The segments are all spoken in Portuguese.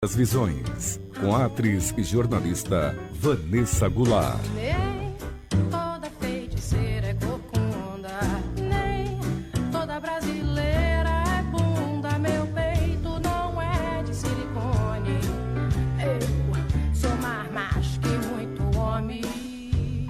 As visões, com a atriz e jornalista Vanessa Goulart. Nem toda feiticeira é corcunda, nem toda brasileira é bunda. Meu peito não é de silicone, eu sou mais macho que muito homem.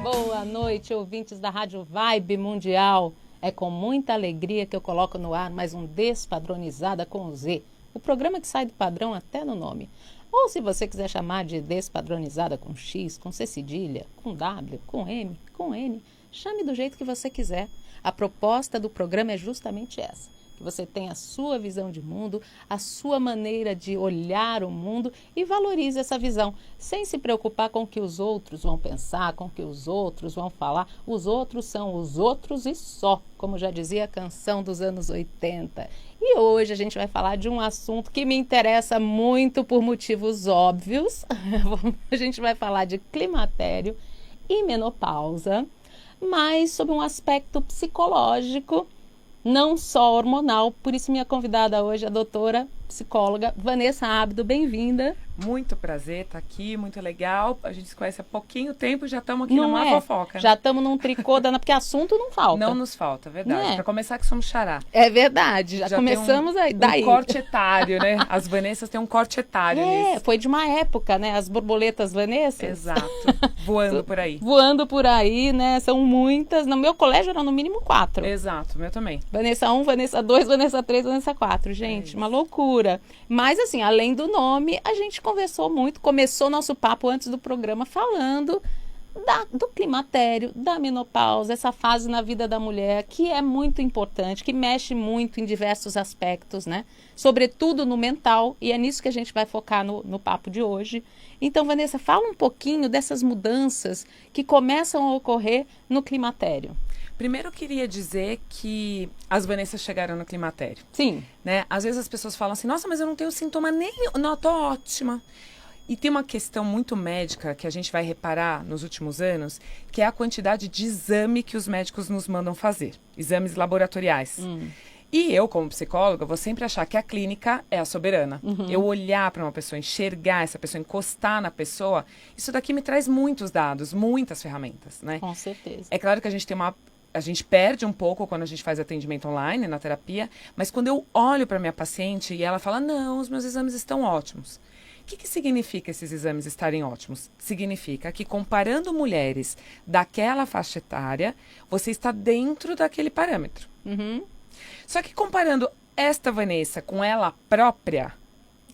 Boa noite, ouvintes da Rádio Vibe Mundial. É com muita alegria que eu coloco no ar mais um Despadronizada com Z. O programa que sai do padrão até no nome. Ou se você quiser chamar de Despadronizada com X, com C cedilha, com W, com M, com N, chame do jeito que você quiser. A proposta do programa é justamente essa. Que você tenha a sua visão de mundo, a sua maneira de olhar o mundo e valorize essa visão, sem se preocupar com o que os outros vão pensar, com o que os outros vão falar. Os outros são os outros e só, como já dizia a canção dos anos 80. E hoje a gente vai falar de um assunto que me interessa muito por motivos óbvios. A gente vai falar de climatério e menopausa, mas sob um aspecto psicológico, não só hormonal. Por isso minha convidada hoje é a doutora psicóloga Vanessa Abdo. Bem-vinda. Muito prazer estar aqui, muito legal. A gente se conhece há pouquinho tempo e já estamos aqui numa fofoca. Já estamos num tricô, porque assunto não falta. Não nos falta, verdade. Para começar que somos xará. É verdade, já começamos aí. Um corte etário, né? As Vanessas têm um corte etário nisso. Foi de uma época, né? As borboletas Vanessas. Exato, voando por aí. Voando por aí, né? São muitas. No meu colégio eram no mínimo 4. Exato, meu também. Vanessa 1, Vanessa 2, Vanessa 3, Vanessa 4. Gente, uma loucura. Mas assim, além do nome, a gente conversou muito, começou nosso papo antes do programa falando do climatério, da menopausa, essa fase na vida da mulher que é muito importante, que mexe muito em diversos aspectos, né? Sobretudo no mental, e é nisso que a gente vai focar no papo de hoje. Então, Vanessa, fala um pouquinho dessas mudanças que começam a ocorrer no climatério. Primeiro eu queria dizer que as Vanessas chegaram no climatério. Sim. Né? Às vezes as pessoas falam assim, nossa, mas eu não tenho sintoma nenhum, não, tô ótima. E tem uma questão muito médica que a gente vai reparar nos últimos anos, que é a quantidade de exame que os médicos nos mandam fazer. Exames laboratoriais. E eu, como psicóloga, vou sempre achar que a clínica é a soberana. Eu olhar para uma pessoa, enxergar essa pessoa, encostar na pessoa, isso daqui me traz muitos dados, muitas ferramentas, né? Com certeza. É claro que a gente perde um pouco quando a gente faz atendimento online, na terapia, mas quando eu olho para minha paciente e ela fala, não, os meus exames estão ótimos. O que significa esses exames estarem ótimos? Significa que comparando mulheres daquela faixa etária, você está dentro daquele parâmetro. Só que comparando esta Vanessa com ela própria,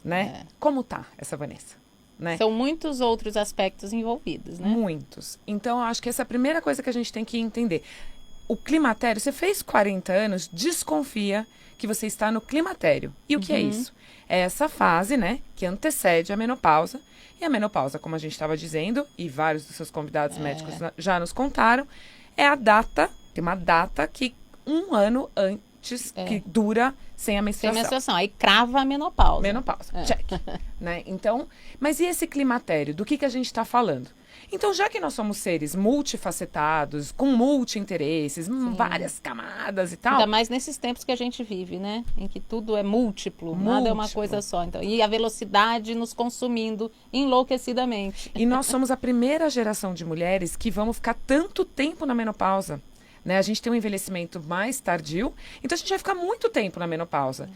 né? Como tá essa Vanessa? Né? São muitos outros aspectos envolvidos, né? Muitos. Então, eu acho que essa é a primeira coisa que a gente tem que entender. O climatério, você fez 40 anos, desconfia que você está no climatério. E o que é isso? É essa fase, né, que antecede a menopausa. E a menopausa, como a gente estava dizendo, e vários dos seus convidados médicos já nos contaram, é a data, tem uma data que 1 ano antes que dura sem a menstruação. Sem menstruação, aí crava a menopausa. Menopausa, check. Né? Então, mas e esse climatério? Do que a gente está falando? Então, já que nós somos seres multifacetados, com multi-interesses, várias camadas e tal... Ainda mais nesses tempos que a gente vive, né? Em que tudo é múltiplo, nada é uma coisa só. Então, e a velocidade nos consumindo enlouquecidamente. E nós somos a primeira geração de mulheres que vamos ficar tanto tempo na menopausa. Né? A gente tem um envelhecimento mais tardio, então a gente vai ficar muito tempo na menopausa.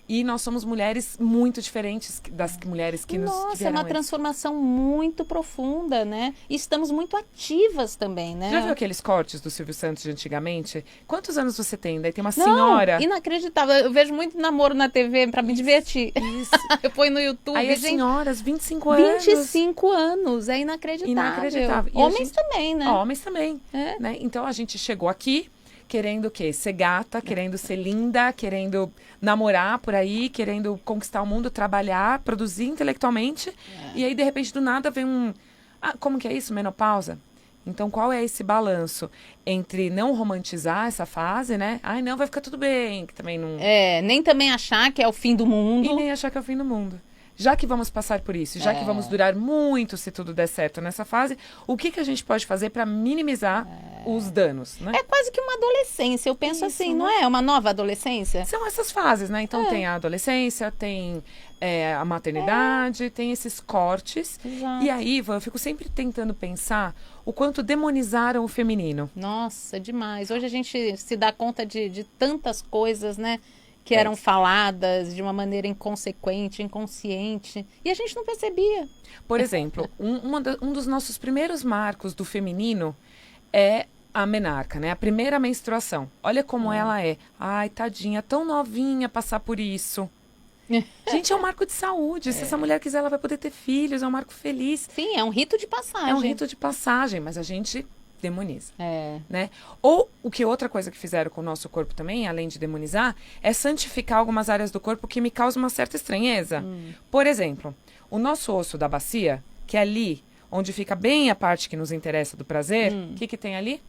E nós somos mulheres muito diferentes das mulheres que nos Nossa, é uma transformação muito profunda, né? E estamos muito ativas também, né? Já viu aqueles cortes do Silvio Santos de antigamente? Quantos anos você tem? Daí tem uma senhora... Inacreditável. Eu vejo muito namoro na TV para me divertir. Isso. Eu ponho no YouTube. Aí as senhoras, 25 anos. 25 anos. É inacreditável. Inacreditável. Homens também, né? Homens também. Né? Então a gente chegou aqui querendo o quê? Ser gata, querendo ser linda, querendo namorar por aí, querendo conquistar o mundo, trabalhar, produzir intelectualmente. E aí, de repente, do nada, vem um... Ah, como que é isso? Menopausa? Então, qual é esse balanço entre não romantizar essa fase, né? Ai, não, vai ficar tudo bem, que também não... Nem também achar que é o fim do mundo. E nem achar que é o fim do mundo. já que vamos passar por isso, já que vamos durar muito se tudo der certo nessa fase, o que a gente pode fazer para minimizar os danos, né? É quase que uma adolescência, eu penso assim, não é? Uma nova adolescência? São essas fases, né? Então tem a adolescência, tem a maternidade, tem esses cortes. Exato. E aí, Ivan, eu fico sempre tentando pensar o quanto demonizaram o feminino. Nossa, demais. Hoje a gente se dá conta de tantas coisas, né? Que eram faladas de uma maneira inconsequente, inconsciente. E a gente não percebia. Por exemplo, um dos nossos primeiros marcos do feminino é a menarca, né? A primeira menstruação. Olha como ela é. Ai, tadinha, tão novinha passar por isso. Gente, é um marco de saúde. Se essa mulher quiser, ela vai poder ter filhos. É um marco feliz. Sim, é um rito de passagem. É um rito de passagem, mas a gente demoniza, É. né? Ou o que outra coisa que fizeram com o nosso corpo também, além de demonizar, é santificar algumas áreas do corpo que me causam uma certa estranheza. Por exemplo, o nosso osso da bacia, que é ali onde fica bem a parte que nos interessa do prazer, o que tem ali?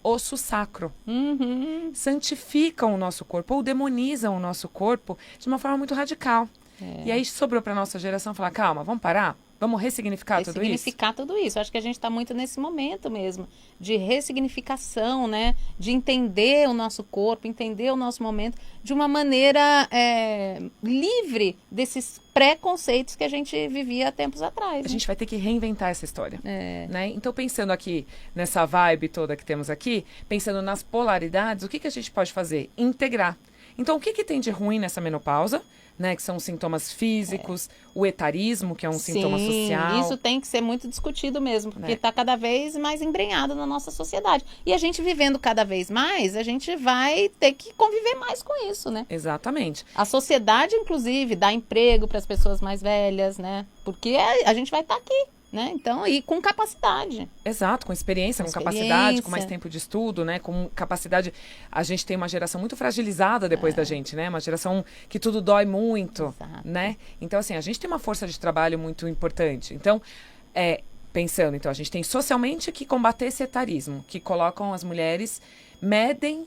Osso sacro. Uhum. Santificam o nosso corpo ou demonizam o nosso corpo de uma forma muito radical. E aí sobrou para nossa geração falar, calma, vamos parar? Vamos ressignificar tudo isso? Ressignificar tudo isso. Acho que a gente está muito nesse momento mesmo, de ressignificação, né? De entender o nosso corpo, entender o nosso momento de uma maneira livre desses preconceitos que a gente vivia há tempos atrás. A gente vai ter que reinventar essa história. Né? Então, pensando aqui nessa vibe toda que temos aqui, pensando nas polaridades, o que a gente pode fazer? Integrar. Então, o que tem de ruim nessa menopausa? Né, que são os sintomas físicos, o etarismo, que é um sintoma social. Isso tem que ser muito discutido mesmo, porque está cada vez mais embrenhado na nossa sociedade. E a gente vivendo cada vez mais, a gente vai ter que conviver mais com isso, né? Exatamente. A sociedade, inclusive, dá emprego para as pessoas mais velhas, né? Porque a gente vai estar aqui, né? Então, e com capacidade. Exato, com experiência, com capacidade, com mais tempo de estudo, né? Com capacidade. A gente tem uma geração muito fragilizada depois da gente, né? Uma geração que tudo dói muito, né? Então, assim, a gente tem uma força de trabalho muito importante. Então, pensando, então, a gente tem socialmente que combater esse etarismo, que colocam as mulheres, medem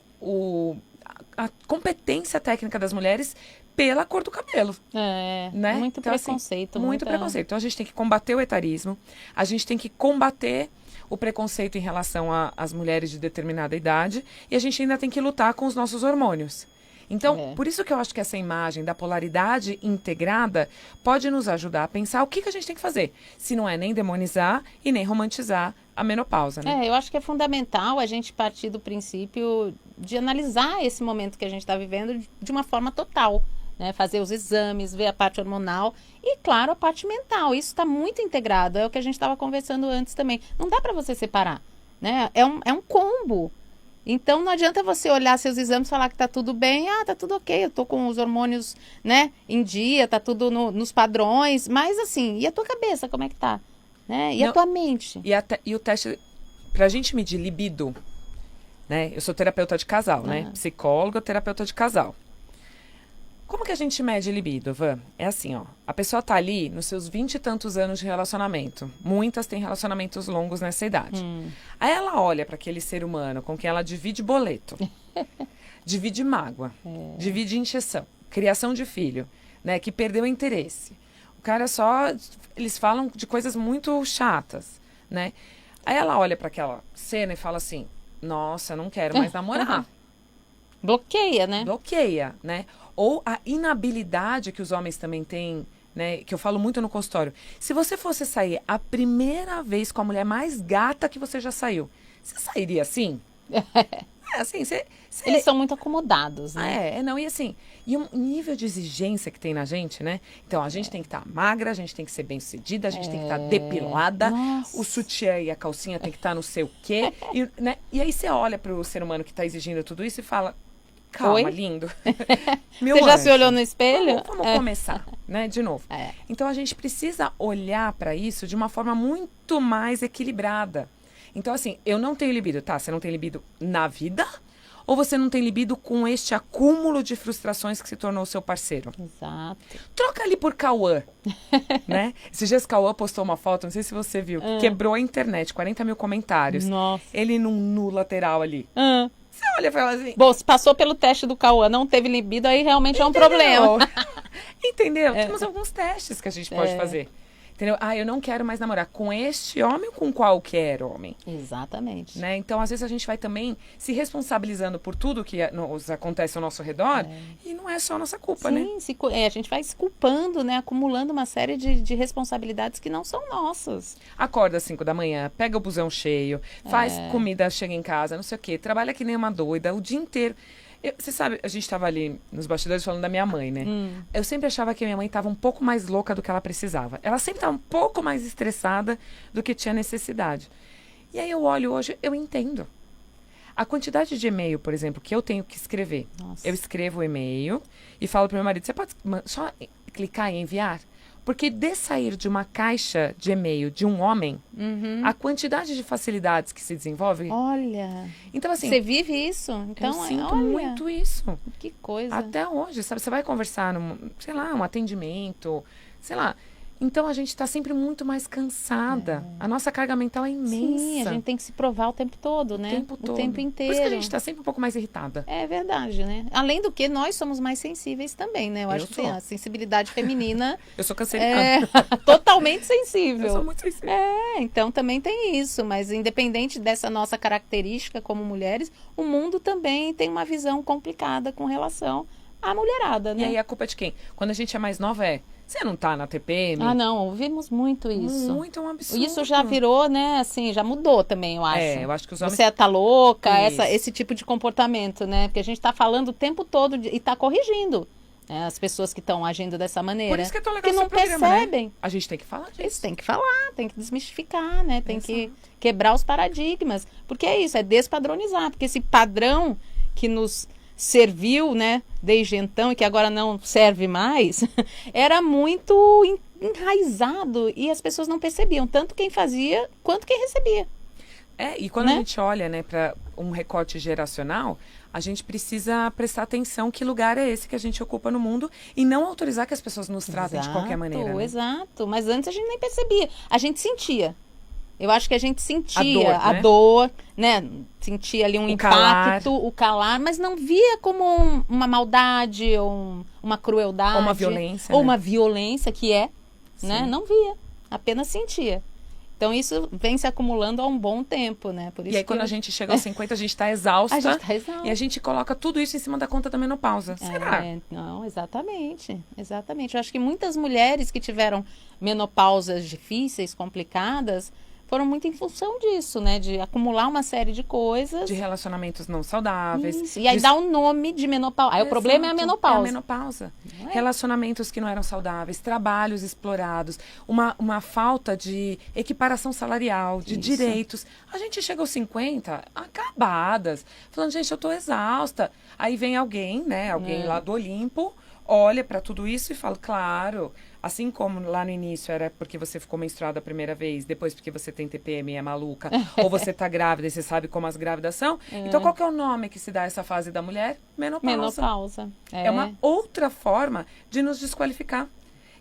a competência técnica das mulheres pela cor do cabelo. Né? Muito então, preconceito. Assim, muito preconceito. Então, a gente tem que combater o etarismo, a gente tem que combater o preconceito em relação às mulheres de determinada idade e a gente ainda tem que lutar com os nossos hormônios. Então, por isso que eu acho que essa imagem da polaridade integrada pode nos ajudar a pensar o que a gente tem que fazer, se não é nem demonizar e nem romantizar a menopausa, né? Eu acho que é fundamental a gente partir do princípio de analisar esse momento que a gente está vivendo de uma forma total. Né, fazer os exames, ver a parte hormonal e, claro, a parte mental. Isso está muito integrado, é o que a gente estava conversando antes também. Não dá para você separar, né? É um combo. Então, não adianta você olhar seus exames e falar que está tudo bem. Tá tudo ok, eu estou com os hormônios, né, em dia, está tudo nos padrões. Mas, assim, e a tua cabeça, como é que tá? Né? E a tua mente? E o teste, para a gente medir libido, né? Eu sou terapeuta de casal, né? Psicóloga, terapeuta de casal. Como que a gente mede libido, Van? É assim, ó. A pessoa tá ali nos seus 20 e tantos anos de relacionamento. Muitas têm relacionamentos longos nessa idade. Aí ela olha para aquele ser humano com quem ela divide boleto, divide mágoa, divide injeção, criação de filho, né? Que perdeu interesse. O cara eles falam de coisas muito chatas, né? Aí ela olha para aquela cena e fala assim, nossa, não quero mais namorar. Bloqueia, né? Bloqueia, né? Ou a inabilidade que os homens também têm, né? Que eu falo muito no consultório. Se você fosse sair a primeira vez com a mulher mais gata que você já saiu, você sairia assim? Assim, Eles são muito acomodados, né? Não, e assim, e um nível de exigência que tem na gente, né? Então, a gente tem que estar magra, a gente tem que ser bem-sucedida, a gente tem que estar depilada, o sutiã e a calcinha tem que estar não sei o quê, né? E aí você olha pro ser humano que está exigindo tudo isso e fala, calma, lindo. Você já se olhou no espelho? Vamos começar, né? De novo. Então, a gente precisa olhar para isso de uma forma muito mais equilibrada. Então, assim, eu não tenho libido, tá? Você não tem libido na vida? Ou você não tem libido com este acúmulo de frustrações que se tornou o seu parceiro? Exato. Troca ali por Cauã, né? Esses dias Cauã postou uma foto, não sei se você viu, que quebrou a internet, 40 mil comentários. Nossa. Ele num nu lateral ali. Você olha e fala assim... Bom, se passou pelo teste do Cauã, não teve libido, aí realmente é um problema. Entendeu? Temos alguns testes que a gente pode fazer. Entendeu? Eu não quero mais namorar com este homem ou com qualquer homem. Exatamente. Né? Então, às vezes, a gente vai também se responsabilizando por tudo que acontece ao nosso redor e não é só nossa culpa, né? Sim, a gente vai se culpando, né? Acumulando uma série de responsabilidades que não são nossas. Acorda às 5 da manhã, pega o busão cheio, faz comida, chega em casa, não sei o quê, trabalha que nem uma doida o dia inteiro. Você sabe, a gente estava ali nos bastidores falando da minha mãe, né? Eu sempre achava que a minha mãe estava um pouco mais louca do que ela precisava. Ela sempre estava um pouco mais estressada do que tinha necessidade. E aí eu olho hoje, eu entendo. A quantidade de e-mail, por exemplo, que eu tenho que escrever. Nossa. Eu escrevo o e-mail e falo para meu marido, você pode só clicar em enviar? Porque de sair de uma caixa de e-mail de um homem, a quantidade de facilidades que se desenvolve... Olha, Então, assim... você vive isso? Então, eu sinto olha, muito isso. que coisa. Até hoje, sabe? Você vai conversar sei lá, um atendimento, sei lá. Então, a gente está sempre muito mais cansada. A nossa carga mental é imensa. Sim, a gente tem que se provar o tempo todo, né? O tempo todo. O tempo inteiro. Por isso que a gente está sempre um pouco mais irritada. É verdade, né? Além do que, nós somos mais sensíveis também, né? Eu acho que sou. a sensibilidade feminina Eu sou canceriana. é totalmente sensível. Eu sou muito sensível. Então também tem isso, mas independente dessa nossa característica como mulheres, o mundo também tem uma visão complicada com relação à mulherada, né? E aí a culpa é de quem? Quando a gente é mais nova você não tá na TPM? Ah, não, ouvimos muito isso. Muito, é um absurdo. Isso já virou, né, assim, já mudou também, eu acho. Eu acho que os homens... Você tá louca, Isso. esse tipo de comportamento, né? Porque a gente tá falando o tempo todo e tá corrigindo, né, as pessoas que estão agindo dessa maneira. Por isso que é tão legal que não esse programa, percebem. né? A gente tem que falar disso. Eles têm que falar, tem que desmistificar, né? Tem que quebrar os paradigmas. Porque é isso, é despadronizar. Porque esse padrão que nos serviu, né, desde então e que agora não serve mais, era muito enraizado e as pessoas não percebiam, tanto quem fazia quanto quem recebia. E quando a gente olha, né, para um recorte geracional, a gente precisa prestar atenção que lugar é esse que a gente ocupa no mundo e não autorizar que as pessoas nos tratem de qualquer maneira. Né? Exato, mas antes a gente nem percebia, a gente sentia. Eu acho que a gente sentia a dor, né? Sentia ali um impacto, calar. o calar, mas não via como uma maldade ou uma crueldade. Ou uma violência. Ou né? uma violência que né? Não via, apenas sentia. Então isso vem se acumulando há um bom tempo, né? Por isso e aí quando a gente chega aos 50, a gente está exausta. A gente tá exausta. E a gente coloca tudo isso em cima da conta da menopausa. Será? Não, exatamente. Exatamente. Eu acho que muitas mulheres que tiveram menopausas difíceis, complicadas, foram muito em função disso, né? De acumular uma série de coisas. De relacionamentos não saudáveis. Isso. E aí dá o nome de menopausa. Aí o problema é a menopausa. É a menopausa. Relacionamentos que não eram saudáveis, trabalhos explorados, uma falta de equiparação salarial, de direitos. A gente chega aos 50, acabadas, falando, gente, eu tô exausta. Aí vem alguém, né? Alguém lá do Olimpo, olha para tudo isso e fala, claro... Assim como lá no início era porque você ficou menstruada a primeira vez, depois porque você tem TPM e é maluca, ou você tá grávida e você sabe como as grávidas são. Então, qual que é o nome que se dá a essa fase da mulher? Menopausa. Menopausa. É uma outra forma de nos desqualificar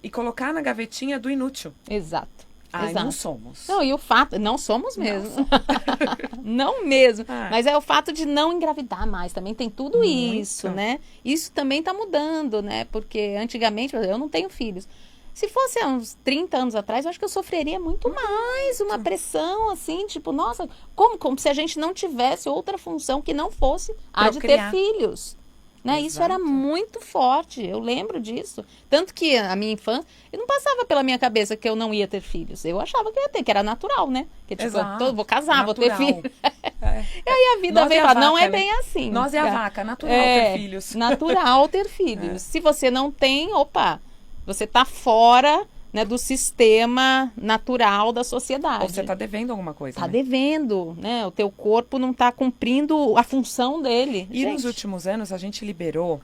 e colocar na gavetinha do inútil. Exato. Não somos. Não, e o fato... Não somos mesmo. Não mesmo. Mas é o fato de não engravidar mais. Também tem tudo isso, né? Isso também tá mudando, né? Porque antigamente, eu não tenho filhos. Se fosse há uns 30 anos atrás, eu acho que eu sofreria muito mais uma pressão, assim, tipo, nossa, como se a gente não tivesse outra função que não fosse a de ter filhos. Né? Isso era muito forte, eu lembro disso. Tanto que a minha infância, eu não passava pela minha cabeça que eu não ia ter filhos. Eu achava que eu ia ter, que era natural, né? Que tipo, vou casar, vou ter filho. E aí a vida veio falar, não é bem assim. Nós é a vaca, natural ter filhos. Natural ter filhos. Se você não tem, você tá fora, né, do sistema natural da sociedade. Ou você está devendo alguma coisa. Está devendo, né? O teu corpo não está cumprindo a função dele. E nos últimos anos a gente liberou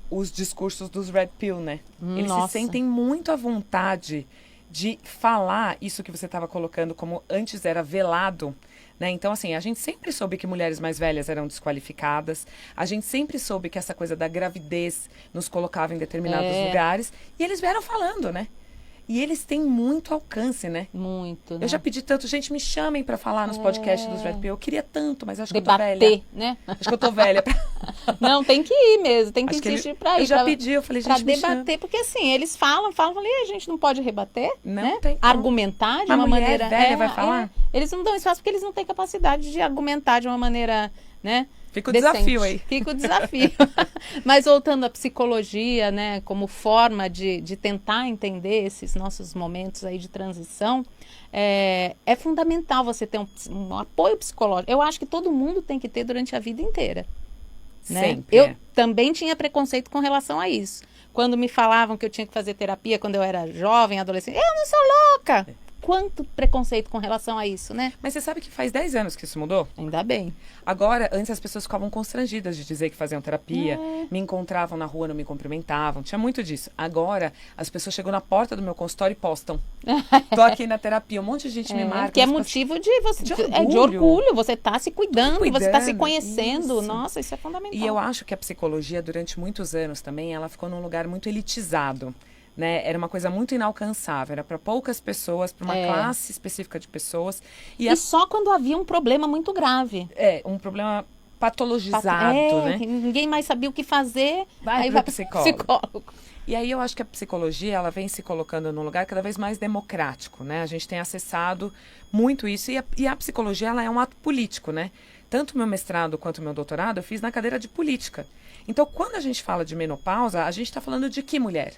os discursos dos Red Pill, né? Eles se sentem muito à vontade de falar isso que você estava colocando como antes era velado. Né? Então, assim, a gente sempre soube que mulheres mais velhas eram desqualificadas. A gente sempre soube que essa coisa da gravidez nos colocava em determinados lugares. E eles vieram falando, né? E eles têm muito alcance, né? Muito, né? Eu já pedi tanto, gente, me chamem pra falar nos podcasts dos Red Pill. Eu queria tanto, mas acho que eu tô velha. Debater, né? Acho que eu tô velha. Não, tem que ir mesmo, tem que Acho que insistir pra ir. Eu já pra- pedi, eu falei, Pra gente, me chama. debater, porque assim, eles falam, e a gente não pode rebater, Não né? tem como. Argumentar de Uma uma mulher maneira... velha vai falar? Eles não dão espaço porque eles não têm capacidade de argumentar de uma maneira, né? Fica o decente. desafio aí. Fica o desafio. Mas voltando à psicologia, né, como forma de tentar entender esses nossos momentos aí de transição, é fundamental você ter um apoio psicológico. Eu acho que todo mundo tem que ter durante a vida inteira. Né? Sempre. Eu também tinha preconceito com relação a isso. Quando me falavam que eu tinha que fazer terapia quando eu era jovem, adolescente, eu não sou louca! Quanto preconceito com relação a isso, né? Mas você sabe que faz 10 anos que isso mudou? Ainda bem. Agora, antes as pessoas ficavam constrangidas de dizer que faziam terapia, É. me encontravam na rua, não me cumprimentavam, tinha muito disso. Agora, as pessoas chegam na porta do meu consultório e postam. Tô aqui na terapia, um monte de gente me marca. Que é mas motivo de você. De É de orgulho. orgulho. Você tá se cuidando, você tá se cuidando, conhecendo. isso. Nossa, isso é fundamental. E eu acho que a psicologia, durante muitos anos também, ela ficou num lugar muito elitizado. Né? Era uma coisa muito inalcançável, era para poucas pessoas, para uma classe específica de pessoas. E só quando havia um problema muito grave. Um problema patologizado, né? Que ninguém mais sabia o que fazer. Vai aí pro vai pro psicólogo. E aí eu acho que a psicologia, ela vem se colocando num lugar cada vez mais democrático, né? A gente tem acessado muito isso. E a psicologia, ela é um ato político, né? Tanto o meu mestrado quanto o meu doutorado, eu fiz na cadeira de política. Então, quando a gente fala de menopausa, a gente está falando de que mulher?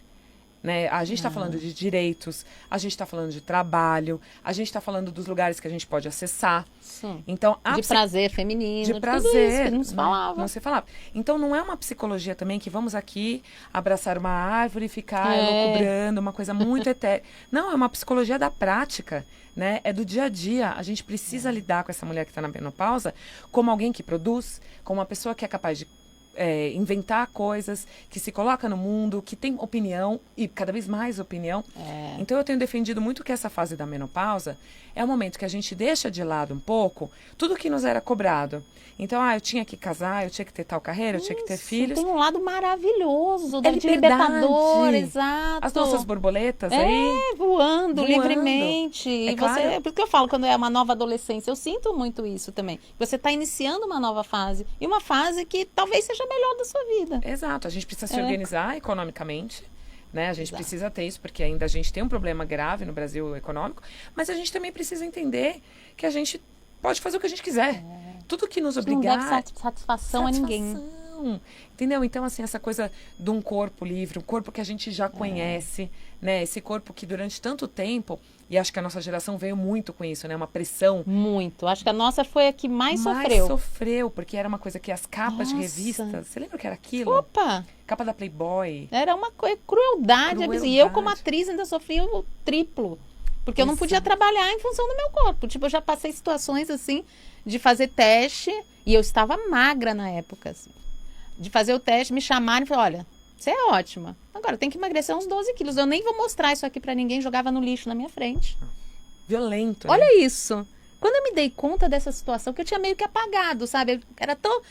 Né? A gente está falando de direitos, a gente está falando de trabalho, a gente está falando dos lugares que a gente pode acessar. Sim. Então, De prazer feminino. de tudo prazer, isso que não se falava. Não se falava. Então, não é uma psicologia também que vamos aqui abraçar uma árvore e ficar É. elucubrando, uma coisa muito etérea. Não, é uma psicologia da prática, né? É do dia a dia. A gente precisa lidar com essa mulher que está na menopausa como alguém que produz, como uma pessoa que é capaz de inventar coisas, que se coloca no mundo, que tem opinião e cada vez mais opinião. Então eu tenho defendido muito que essa fase da menopausa é o momento que a gente deixa de lado um pouco tudo que nos era cobrado. Então, eu tinha que casar, eu tinha que ter tal carreira, eu tinha que ter filhos. Tem um lado maravilhoso de liberdade. libertador, exato. As nossas borboletas aí. Voando Voando. livremente. E claro. É por isso que eu falo, quando é uma nova adolescência, eu sinto muito isso também. Você está iniciando uma nova fase. E uma fase que talvez seja a melhor da sua vida. Exato, a gente precisa se organizar economicamente. Né? A gente Exato. precisa ter isso, porque ainda a gente tem um problema grave no Brasil econômico, mas a gente também precisa entender que a gente pode fazer o que a gente quiser. Tudo que nos Não obrigar... deve satisfação a ninguém. Entendeu? Então, assim, essa coisa de um corpo livre, um corpo que a gente já conhece, né? Esse corpo que durante tanto tempo, e acho que a nossa geração veio muito com isso, né? Uma pressão. Muito. Acho que a nossa foi a que mais sofreu, porque era uma coisa que as capas de Nossa. revistas... Você lembra o que era aquilo? Opa! Capa da Playboy. Era uma crueldade. E eu, como atriz, ainda sofri o triplo. Porque eu não podia trabalhar em função do meu corpo. Tipo, eu já passei situações, assim, de fazer teste. E eu estava magra na época, assim. De fazer o teste, me chamarem e falar, olha, você é ótima. Agora, tem que emagrecer uns 12 quilos. Eu nem vou mostrar isso aqui pra ninguém. Jogava no lixo na minha frente. Violento, né? Olha isso. Quando eu me dei conta dessa situação, que eu tinha meio que apagado, sabe? Era tão...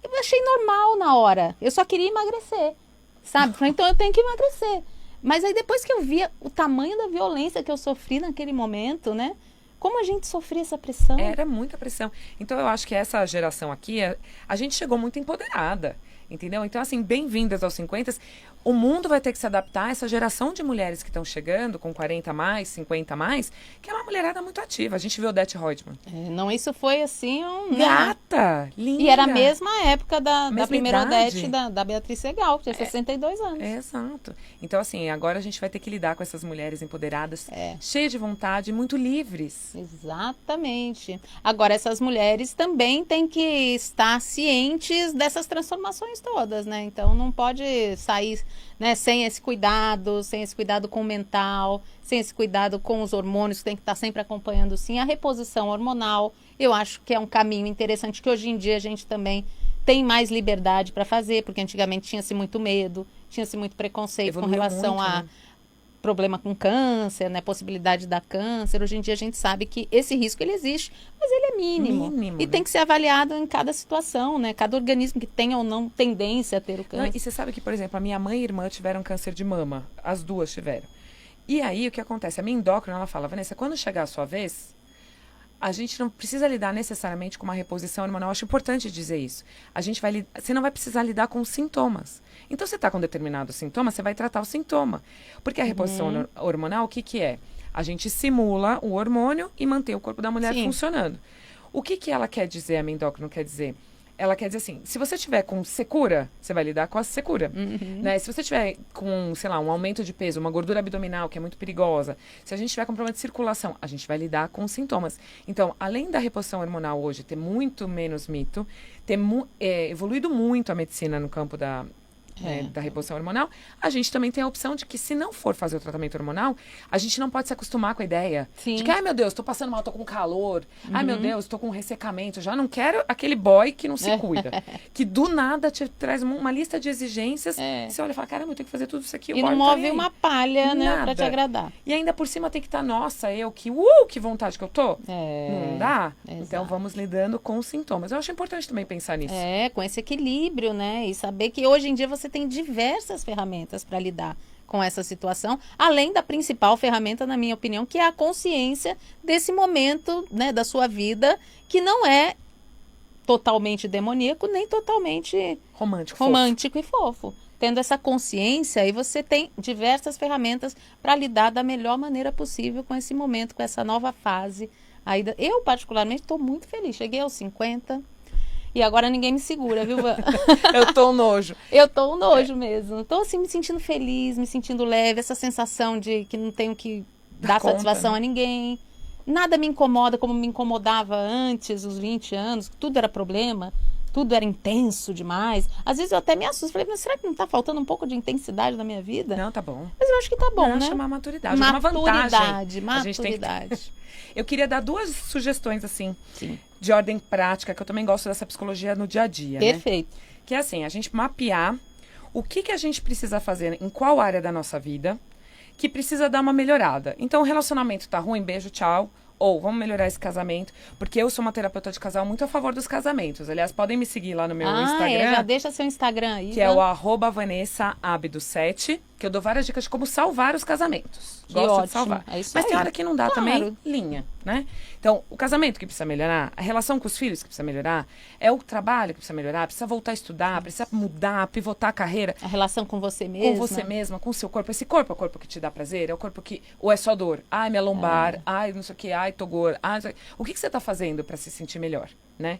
Eu achei normal na hora. Eu só queria emagrecer, sabe? Falei, então eu tenho que emagrecer. Mas aí depois que eu via o tamanho da violência que eu sofri naquele momento, né? Como a gente sofria essa pressão? Era muita pressão. Então eu acho que essa geração aqui, a gente chegou muito empoderada. Entendeu? Então, assim, bem-vindas aos 50. O mundo vai ter que se adaptar a essa geração de mulheres que estão chegando, com 40 a mais, 50 a mais, que é uma mulherada muito ativa. A gente viu Odete Roitman. Não, isso foi assim, gata, linda. E era a mesma época da primeira idade. Odete, da Beatriz Segal, que tinha 62 anos. Exato. Então, assim, agora a gente vai ter que lidar com essas mulheres empoderadas, cheias de vontade, muito livres. Exatamente. Agora, essas mulheres também têm que estar cientes dessas transformações todas, né? Então, não pode sair, né, sem esse cuidado com o mental, sem esse cuidado com os hormônios, que tem que estar sempre acompanhando, sim, a reposição hormonal. Eu acho que é um caminho interessante, que hoje em dia a gente também tem mais liberdade para fazer, porque antigamente tinha-se muito medo, tinha-se muito preconceito Evoluiu com relação muito, a né? problema com câncer, né, possibilidade de dar câncer. Hoje em dia a gente sabe que esse risco ele existe, mas ele é mínimo e né? tem que ser avaliado em cada situação, né? Cada organismo que tenha ou não tendência a ter o câncer. Não, e você sabe que, por exemplo, a minha mãe e irmã tiveram câncer de mama. As duas tiveram. E aí, o que acontece? A minha endócrina, ela fala, Vanessa, quando chegar a sua vez, a gente não precisa lidar necessariamente com uma reposição hormonal. Eu acho importante dizer isso. Você não vai precisar lidar com os sintomas. Então, você está com determinado sintoma, você vai tratar o sintoma. Porque a reposição hormonal, o que que é? A gente simula o hormônio e mantém o corpo da mulher Sim. funcionando. O que que ela quer dizer, a minha endócrina quer dizer? Ela quer dizer assim, se você tiver com secura, você vai lidar com a secura. Né? Se você tiver com, sei lá, um aumento de peso, uma gordura abdominal, que é muito perigosa, se a gente tiver com problema de circulação, a gente vai lidar com os sintomas. Então, além da reposição hormonal hoje ter muito menos mito, ter evoluído muito a medicina no campo da reposição hormonal, a gente também tem a opção de que, se não for fazer o tratamento hormonal, a gente não pode se acostumar com a ideia Sim. de que, ai meu Deus, tô passando mal, tô com calor, ai meu Deus, tô com ressecamento, já não quero aquele boy que não se cuida, que do nada te traz uma lista de exigências, e você olha e fala, caramba, eu tenho que fazer tudo isso aqui. E não move uma palha, né, pra te agradar. E ainda por cima tem que estar, nossa, que vontade que eu tô. Não dá? Exato. Então vamos lidando com os sintomas. Eu acho importante também pensar nisso. Com esse equilíbrio, né? E saber que hoje em dia você tem diversas ferramentas para lidar com essa situação, além da principal ferramenta, na minha opinião, que é a consciência desse momento, né, da sua vida, que não é totalmente demoníaco, nem totalmente romântico e fofo. Tendo essa consciência, aí você tem diversas ferramentas para lidar da melhor maneira possível com esse momento, com essa nova fase. Eu, particularmente, estou muito feliz. Cheguei aos 50 e agora ninguém me segura, viu? Eu tô um nojo. Eu tô um nojo mesmo. Tô assim, me sentindo feliz, me sentindo leve, essa sensação de que não tenho que dar conta, satisfação né? a ninguém. Nada me incomoda como me incomodava antes, os 20 anos, tudo era problema, tudo era intenso demais. Às vezes eu até me assusto, falei, mas será que não tá faltando um pouco de intensidade na minha vida? Não, tá bom. Mas eu acho que tá bom, Não, né? chamar maturidade. Uma vantagem. Maturidade. A gente tem que... Eu queria dar 2 sugestões, assim, de ordem prática, que eu também gosto dessa psicologia no dia a dia, Perfeito. né? Que é assim, a gente mapear o que a gente precisa fazer em qual área da nossa vida que precisa dar uma melhorada. Então, o relacionamento tá ruim, beijo, tchau. Ou vamos melhorar esse casamento, porque eu sou uma terapeuta de casal muito a favor dos casamentos. Aliás, podem me seguir lá no meu Instagram. Já deixa seu Instagram aí. Que é o @VanessaAbdo7, que eu dou várias dicas de como salvar os casamentos. Que Gosto ótimo. de salvar. É isso Mas aí. tem hora que não dá Claro. também, linha, né? Então, o casamento que precisa melhorar, a relação com os filhos que precisa melhorar, é o trabalho que precisa melhorar, precisa voltar a estudar, precisa mudar, pivotar a carreira. A relação com você mesma. Com você mesma, com o seu corpo. Esse corpo é o corpo que te dá prazer? É o corpo que... Ou é só dor? Ai, minha lombar. Ai, não sei o que. Ai, tô gorda. Ai, não sei o quê. O que você tá fazendo para se sentir melhor, né?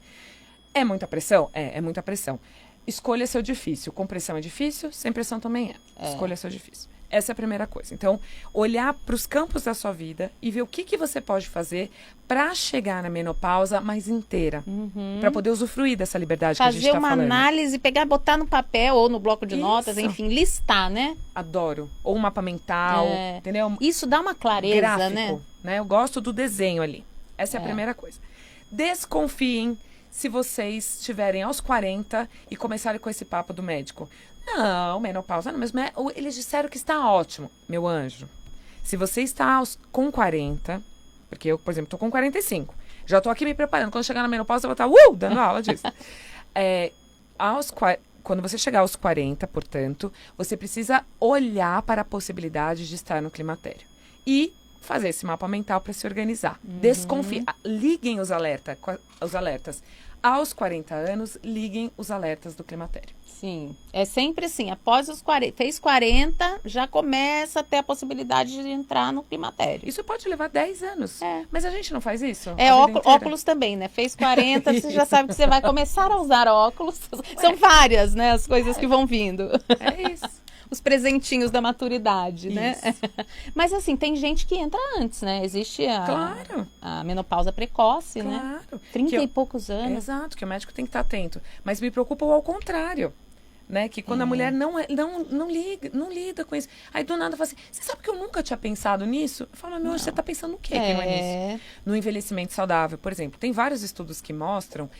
É muita pressão? É muita pressão. Escolha seu difícil. Com pressão é difícil, sem pressão também é. Escolha seu difícil. Essa é a primeira coisa. Então, olhar para os campos da sua vida e ver o que você pode fazer para chegar na menopausa mais inteira. Para poder usufruir dessa liberdade que a gente Fazer está uma falando. análise, pegar, botar no papel ou no bloco de Isso. notas, enfim, listar, né? Adoro. Ou um mapa mental, entendeu? Isso dá uma clareza, Gráfico, né? Eu gosto do desenho ali. Essa é a primeira coisa. Desconfiem se vocês estiverem aos 40 e começarem com esse papo do médico. Não, menopausa não, mas eles disseram que está ótimo. Meu anjo, se você está com 40, porque eu, por exemplo, estou com 45, já estou aqui me preparando. Quando chegar na menopausa, eu vou estar dando aula disso. Quando você chegar aos 40, portanto, você precisa olhar para a possibilidade de estar no climatério. E fazer esse mapa mental para se organizar. Desconfie. Liguem os alertas. Aos 40 anos, liguem os alertas do climatério. Sim, é sempre assim, após os 40, fez 40, já começa a ter a possibilidade de entrar no climatério. Isso pode levar 10 anos. Mas a gente não faz isso? Óculos também, né? Fez 40, você já sabe que você vai começar a usar óculos. São várias, né, as coisas que vão vindo. É isso. Os presentinhos da maturidade, né? Isso. Mas assim, tem gente que entra antes, né? Existe a menopausa precoce, né? 30 e poucos anos. Exato, que o médico tem que estar atento. Mas me preocupa ao contrário. Né? Que quando a mulher não lida com isso. Aí do nada fala assim, você sabe que eu nunca tinha pensado nisso? Eu falo, meu, você está pensando no quê que não é nisso? No envelhecimento saudável, por exemplo. Tem vários estudos que mostram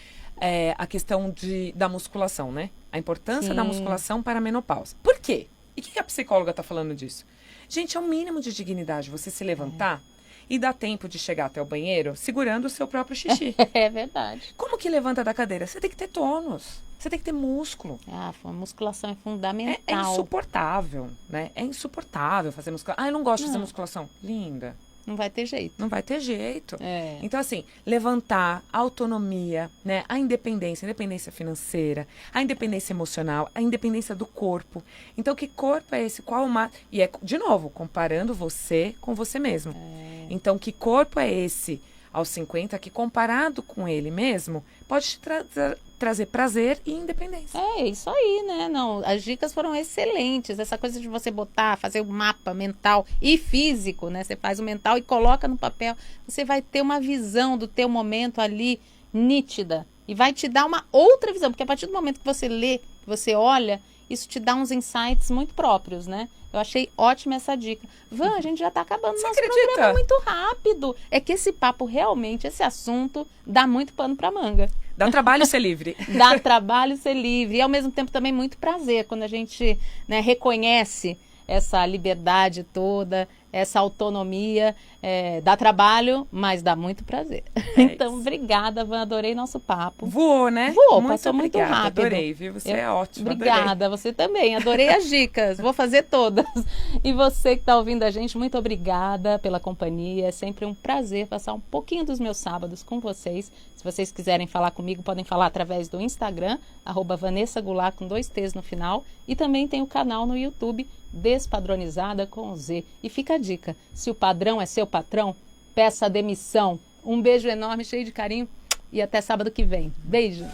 a questão da musculação, né? A importância da musculação para a menopausa. Por quê? E o que a psicóloga está falando disso? Gente, é o mínimo de dignidade você se levantar e dar tempo de chegar até o banheiro segurando o seu próprio xixi. É verdade. Como que levanta da cadeira? Você tem que ter tônus. Você tem que ter músculo. Ah, a musculação é É fundamental. insuportável, né? É insuportável fazer musculação. Ah, eu não gosto de fazer Não. musculação. Linda. Não vai ter jeito. Não vai ter jeito. É. Então, assim, levantar a autonomia, né? A independência financeira, a independência emocional, a independência do corpo. Então, que corpo é esse? Qual uma... E é, de novo, comparando você com você mesmo. Então, que corpo é esse aos 50 que, comparado com ele mesmo, pode te trazer prazer e independência. É isso aí, né? Não, as dicas foram excelentes. Essa coisa de você fazer o mapa mental e físico, né? Você faz o mental e coloca no papel. Você vai ter uma visão do teu momento ali nítida e vai te dar uma outra visão, porque a partir do momento que você lê, que você olha, isso te dá uns insights muito próprios, né? Eu achei ótima essa dica. Van, a gente já tá acabando Você nosso acredita? programa muito rápido. É que esse papo realmente, esse assunto, dá muito pano pra manga. Dá trabalho ser livre. Dá trabalho ser livre e ao mesmo tempo também muito prazer quando a gente, né, reconhece essa liberdade toda, essa autonomia, dá trabalho, mas dá muito prazer. Então, obrigada, Van, adorei nosso papo. Voou, né? Voou, passou muito obrigada, rápido. Adorei, viu? Você é ótima. Obrigada, você também. Adorei as dicas. Vou fazer todas. E você que está ouvindo a gente, muito obrigada pela companhia. É sempre um prazer passar um pouquinho dos meus sábados com vocês. Se vocês quiserem falar comigo, podem falar através do Instagram, @Vanessa Goulart, com 2 T's no final. E também tem o canal no YouTube, Despadronizada com Z. E fica a dica, se o padrão é seu patrão, peça a demissão. Um beijo enorme, cheio de carinho e até sábado que vem. Beijo!